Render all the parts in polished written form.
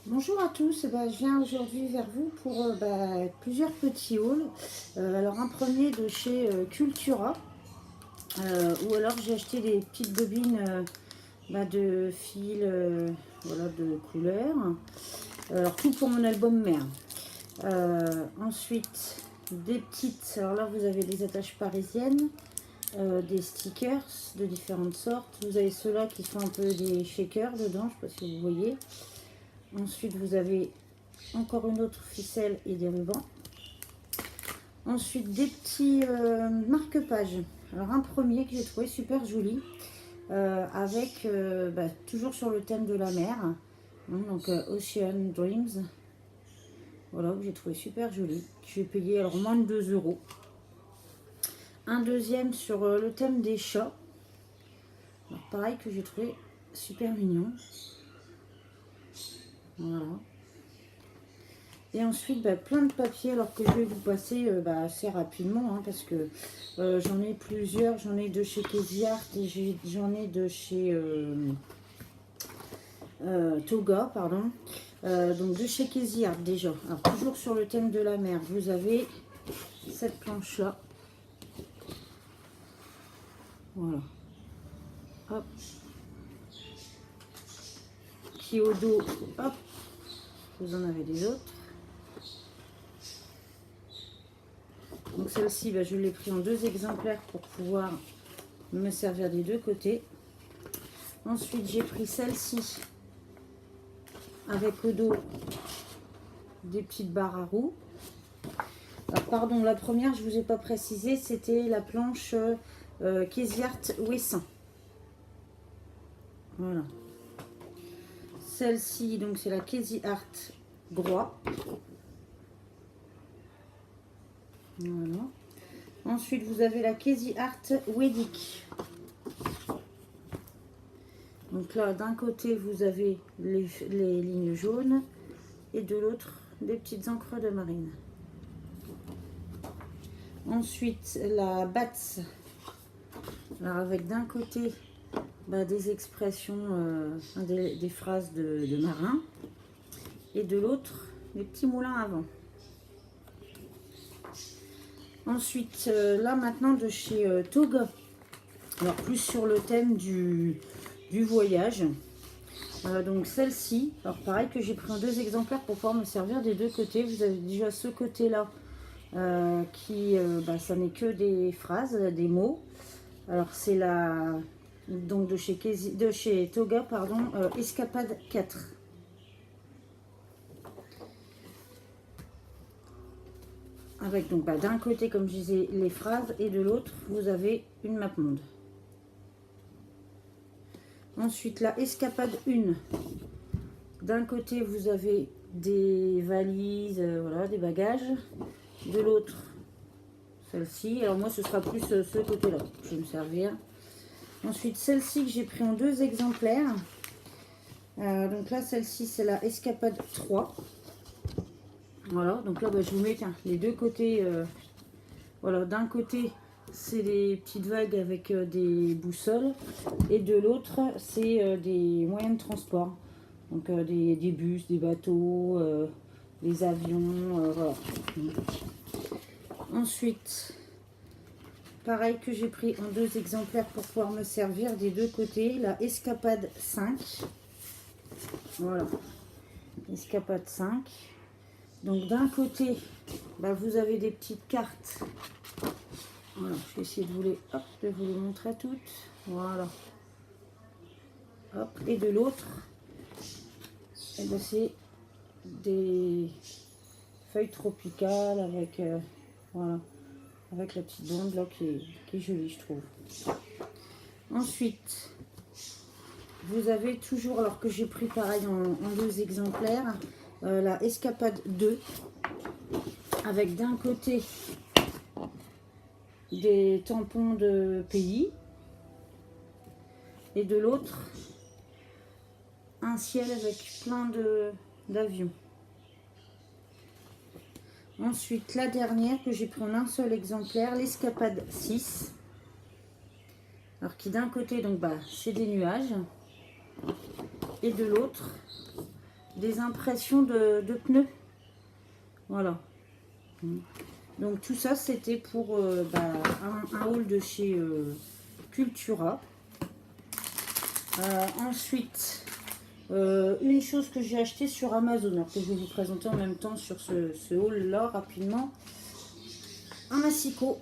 Bonjour à tous, je viens aujourd'hui vers vous pour plusieurs petits hauls. Alors un premier de chez Cultura, ou alors j'ai acheté des petites bobines de fil voilà, de couleur. Alors tout pour mon album mère. Ensuite des petites, alors là vous avez des attaches parisiennes, des stickers de différentes sortes. Vous avez ceux-là qui sont un peu des shakers dedans, je ne sais pas si vous voyez. Ensuite, vous avez encore une autre ficelle et des rubans. Ensuite, des petits marque-pages. Alors, un premier que j'ai trouvé super joli, avec toujours sur le thème de la mer. Donc, Ocean Dreams. Voilà, que j'ai trouvé super joli. J'ai payé alors moins de 2 euros. Un deuxième sur le thème des chats. Alors, pareil que j'ai trouvé super mignon. Voilà. Et ensuite, plein de papiers, alors que je vais vous passer assez rapidement, parce que j'en ai plusieurs. J'en ai de chez Casey Art et j'en ai de chez Toga, pardon. Donc de chez Casey Art déjà. Alors toujours sur le thème de la mer, vous avez cette planche-là. Voilà. Hop. Qui au dos, hop. Vous en avez des autres. Donc celle-ci, je l'ai pris en 2 exemplaires pour pouvoir me servir des 2 côtés. Ensuite, j'ai pris celle-ci avec au dos des petites barres à roues. Alors, pardon, la première, je ne vous ai pas précisé, c'était la planche Casey Art Wesson. Voilà. Celle-ci, donc c'est la Casey Art Groix. Voilà. Ensuite, vous avez la Casey Art Weddick. Donc là, d'un côté, vous avez les lignes jaunes et de l'autre, des petites encres de marine. Ensuite, la Bats. Alors, avec d'un côté, des expressions, des phrases de marins et de l'autre, des petits moulins à vent. Ensuite, là maintenant de chez Toga. Alors, plus sur le thème du voyage. Donc celle-ci, alors pareil que j'ai pris en 2 exemplaires pour pouvoir me servir des 2 côtés. Vous avez déjà ce côté-là qui, ça n'est que des phrases, des mots. Alors c'est la, donc de chez Toga, pardon, Escapade 4. Avec donc d'un côté, comme je disais, les phrases et de l'autre, vous avez une map monde. Ensuite, la Escapade 1. D'un côté, vous avez des valises, voilà, des bagages. De l'autre, celle-ci. Alors moi, ce sera plus ce côté-là que je vais me servir. Ensuite, celle-ci que j'ai pris en 2 exemplaires. Donc là, celle-ci, c'est la Escapade 3. Voilà, donc là, je vous mets les 2 côtés. Voilà, d'un côté, c'est des petites vagues avec des boussoles. Et de l'autre, c'est des moyens de transport. Donc des bus, des bateaux, des avions, voilà. Ensuite, pareil que j'ai pris en 2 exemplaires pour pouvoir me servir des 2 côtés, la Escapade 5. Voilà, Escapade 5. Donc d'un côté, vous avez des petites cartes. Voilà, je vais essayer de vous les montrer toutes. Voilà. Hop, et de l'autre, c'est des feuilles tropicales avec voilà, avec la petite bande là qui est jolie, je trouve. Ensuite, vous avez toujours, alors que j'ai pris pareil en 2 exemplaires, la Escapade 2 avec d'un côté des tampons de pays et de l'autre un ciel avec plein d'avions. Ensuite, la dernière que j'ai pris en un seul exemplaire, l'Escapade 6. Alors qui d'un côté, donc c'est des nuages. Et de l'autre, des impressions de pneus. Voilà. Donc tout ça, c'était pour un haul de chez Cultura. Ensuite, une chose que j'ai acheté sur Amazon, alors que je vais vous présenter en même temps sur ce haul-là rapidement. Un massicot,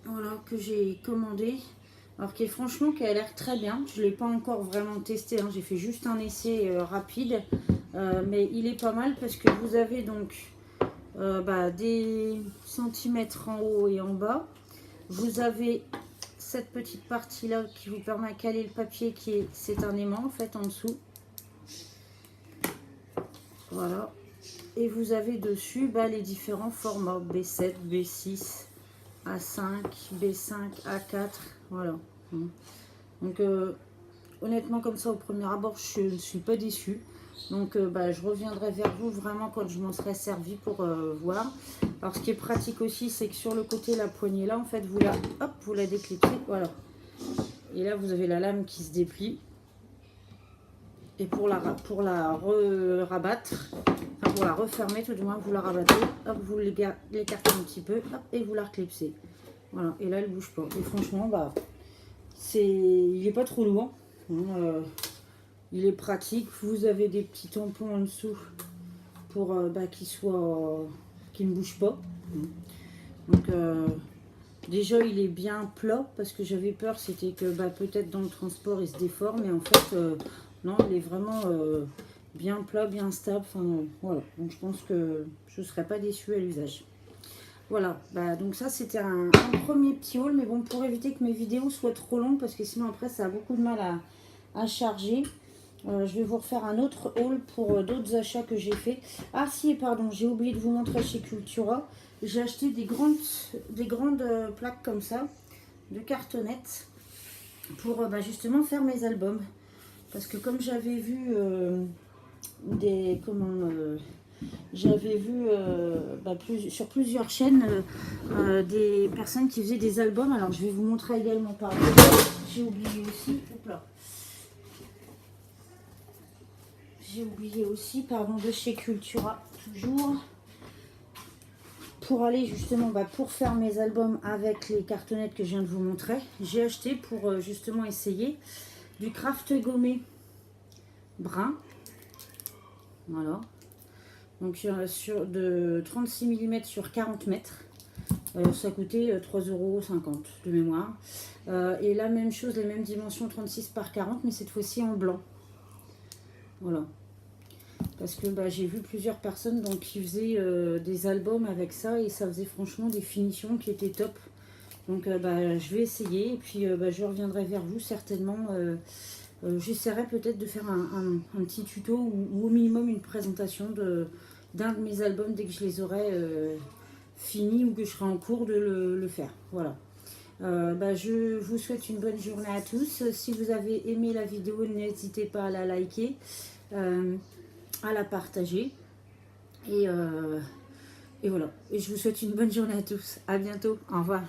voilà, que j'ai commandé. Alors franchement, qui a l'air très bien. Je ne l'ai pas encore vraiment testé, hein. J'ai fait juste un essai rapide. Mais il est pas mal parce que vous avez donc des centimètres en haut et en bas. Vous avez cette petite partie là qui vous permet de caler le papier, c'est un aimant en fait en dessous. Voilà. Et vous avez dessus les différents formats B7, B6, A5, B5, A4. Voilà. Donc honnêtement, comme ça au premier abord, je ne suis pas déçue. Donc je reviendrai vers vous vraiment quand je m'en serai servi pour voir. Alors ce qui est pratique aussi, c'est que sur le côté, la poignée là, en fait, vous la déclipsez. Voilà. Et là, vous avez la lame qui se déplie. Et pour la rabattre, enfin pour la refermer, tout du moins, vous la rabattez. Hop, vous l'écartez un petit peu. Hop, et vous la reclipsez. Voilà. Et là, elle ne bouge pas. Et franchement, il n'est pas trop lourd. Il est pratique. Vous avez des petits tampons en dessous pour qu'il ne bouge pas. Donc déjà il est bien plat parce que j'avais peur c'était que peut-être dans le transport il se déforme, mais en fait non, il est vraiment bien plat, bien stable. Enfin voilà, donc je pense que je ne serai pas déçue à l'usage. Voilà, donc ça c'était un premier petit haul, mais bon, pour éviter que mes vidéos soient trop longues parce que sinon après ça a beaucoup de mal à charger. Je vais vous refaire un autre haul pour d'autres achats que j'ai fait. Ah si, pardon, j'ai oublié de vous montrer chez Cultura. J'ai acheté des grandes plaques comme ça, de cartonnettes, pour justement faire mes albums. Parce que comme j'avais vu sur plusieurs chaînes des personnes qui faisaient des albums. Alors je vais vous montrer également par là. J'ai oublié aussi. Hop là. J'ai oublié aussi, pardon, de chez Cultura, toujours, pour aller justement, pour faire mes albums avec les cartonnettes que je viens de vous montrer. J'ai acheté pour justement essayer du craft gommé brun. Voilà. Donc de 36 mm sur 40 mètres. Ça coûtait 3,50 € de mémoire. Et la même chose, les mêmes dimensions, 36 par 40, mais cette fois-ci en blanc. Voilà. Parce que j'ai vu plusieurs personnes qui faisaient des albums avec ça et ça faisait franchement des finitions qui étaient top. Donc je vais essayer et puis je reviendrai vers vous certainement. J'essaierai peut-être de faire un petit tuto ou au minimum une présentation d'un de mes albums dès que je les aurai finis ou que je serai en cours de le faire. Voilà. Je vous souhaite une bonne journée à tous. Si vous avez aimé la vidéo, n'hésitez pas à la liker. À la partager et voilà, et je vous souhaite une bonne journée à tous. À bientôt, au revoir.